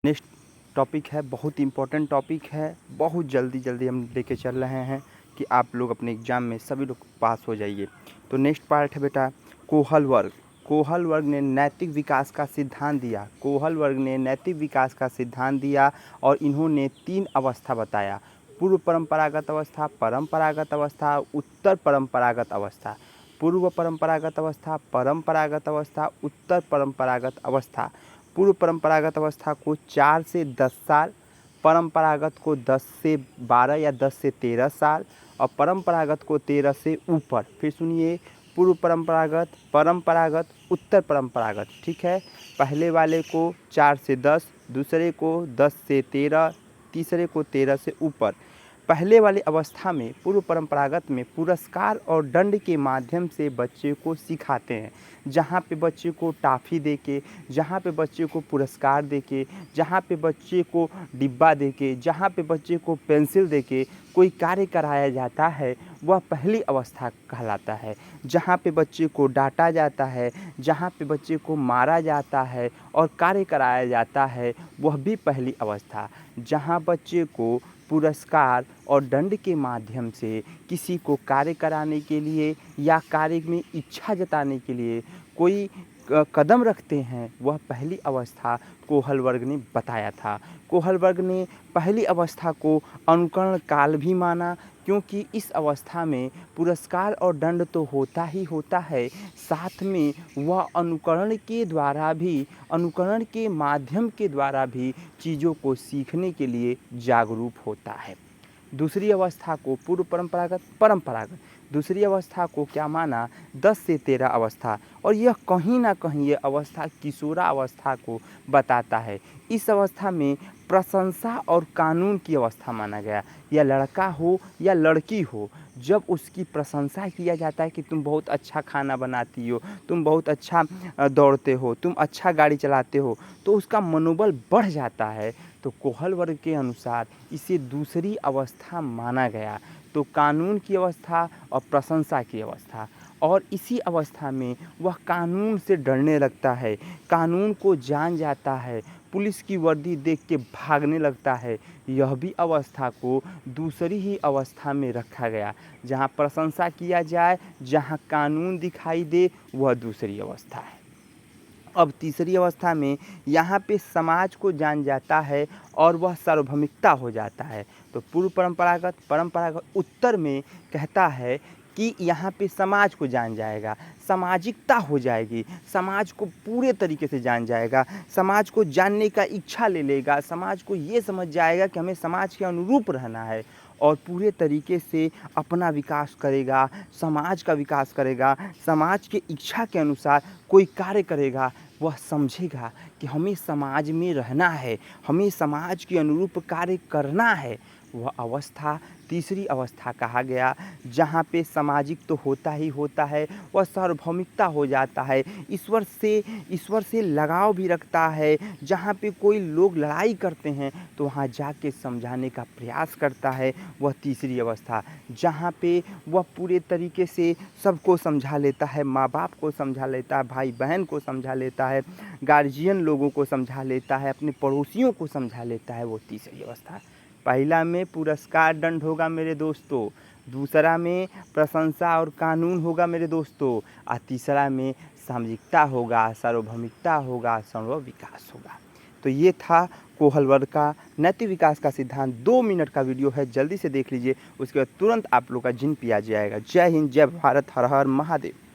Next topic है, बहुत important topic है, बहुत जल्दी हम लेके चल रहे हैं कि आप लोग अपने एग्ज़ाम में सभी लोग पास हो जाइए। तो नेक्स्ट पार्ट है बेटा कोहल वर्ग। कोहल वर्ग ने नैतिक विकास का सिद्धांत दिया। कोहल वर्ग ने नैतिक विकास का सिद्धांत दिया और इन्होंने 3 अवस्था बताया: पूर्व परंपरागत अवस्था, परंपरागत अवस्था, उत्तर परंपरागत अवस्था। पूर्व परंपरागत अवस्था, परंपरागत अवस्था, उत्तर परंपरागत अवस्था। पूर्व परंपरागत अवस्था को 4 से 10 साल, परंपरागत को 10 से 12 या 10 से 13 साल और परंपरागत को 13 से ऊपर। फिर सुनिए, पूर्व परंपरागत, परंपरागत, उत्तर परंपरागत, ठीक है। पहले वाले को 4 से 10, दूसरे को 10 से 13, तीसरे को 13 से ऊपर। पहले वाली अवस्था में पूर्व परंपरागत में पुरस्कार और दंड के माध्यम से बच्चे को सिखाते हैं। जहाँ पे बच्चे को टॉफ़ी दे के, जहाँ पे बच्चे को पुरस्कार दे के, जहाँ पे बच्चे को डिब्बा दे के, जहाँ पे बच्चे को पेंसिल दे के कोई कार्य कराया जाता है, वह पहली अवस्था कहलाता है। जहाँ पे बच्चे को डांटा जाता है, जहाँ पे बच्चे को मारा जाता है और कार्य कराया जाता है, वह भी पहली अवस्था। जहाँ बच्चे को पुरस्कार और दंड के माध्यम से किसी को कार्य कराने के लिए या कार्य में इच्छा जताने के लिए कोई कदम रखते हैं, वह पहली अवस्था कोहल वर्ग ने बताया था। कोहल वर्ग ने पहली अवस्था को अनुकरण काल भी माना, क्योंकि इस अवस्था में पुरस्कार और दंड तो होता ही होता है, साथ में वह अनुकरण के द्वारा भी, अनुकरण के माध्यम के द्वारा भी चीज़ों को सीखने के लिए जागरूक होता है। दूसरी अवस्था को पूर्व परंपरागत, परंपरागत। दूसरी अवस्था को क्या माना? 10 से 13 अवस्था। और यह कहीं ना कहीं ये अवस्था किशोरा अवस्था को बताता है। इस अवस्था में प्रशंसा और कानून की अवस्था माना गया। या लड़का हो या लड़की हो, जब उसकी प्रशंसा किया जाता है कि तुम बहुत अच्छा खाना बनाती हो, तुम बहुत अच्छा दौड़ते हो, तुम अच्छा गाड़ी चलाते हो, तो उसका मनोबल बढ़ जाता है। तो कोहल वर्ग के अनुसार इसे दूसरी अवस्था माना गया। तो कानून की अवस्था और प्रशंसा की अवस्था। और इसी अवस्था में वह कानून से डरने लगता है, कानून को जान जाता है, पुलिस की वर्दी देख के भागने लगता है। यह भी अवस्था को दूसरी ही अवस्था में रखा गया। जहाँ प्रशंसा किया जाए, जहाँ कानून दिखाई दे, वह दूसरी अवस्था है। अब तीसरी अवस्था में यहाँ पे समाज को जान जाता है और वह सार्वभौमिकता हो जाता है। तो पूर्व परंपरागत, परंपरागत उत्तर में कहता है कि यहाँ पे समाज को जान जाएगा, सामाजिकता हो जाएगी, समाज को पूरे तरीके से जान जाएगा, समाज को जानने का इच्छा ले लेगा, समाज को ये समझ जाएगा कि हमें समाज के अनुरूप रहना है और पूरे तरीके से अपना विकास करेगा, समाज का विकास करेगा, समाज के इच्छा के अनुसार कोई कार्य करेगा। वह समझेगा कि हमें समाज में रहना है, हमें समाज के अनुरूप कार्य करना है। वह अवस्था तीसरी अवस्था कहा गया। जहाँ पे सामाजिक तो होता ही होता है, वह सार्वभौमिकता हो जाता है, ईश्वर से लगाव भी रखता है। जहाँ पे कोई लोग लड़ाई करते हैं तो वहाँ जाके समझाने का प्रयास करता है, वह तीसरी अवस्था। जहाँ पे वह पूरे तरीके से सबको समझा लेता है, माँ बाप को समझा लेता है, भाई बहन को समझा लेता है, गार्जियन लोगों को समझा लेता है, अपने पड़ोसियों को समझा लेता है, वो तीसरी अवस्था। पहला में पुरस्कार दंड होगा मेरे दोस्तों, दूसरा में प्रशंसा और कानून होगा मेरे दोस्तों, और तीसरा में सामाजिकता होगा, सार्वभौमिकता होगा, सर्व विकास होगा। तो ये था कोहल वर्ग का नैतिक विकास का सिद्धांत। 2 मिनट का वीडियो है, जल्दी से देख लीजिए, उसके बाद तुरंत आप लोग का जिन पिया जाएगा। जय हिंद, जय भारत, हर हर महादेव।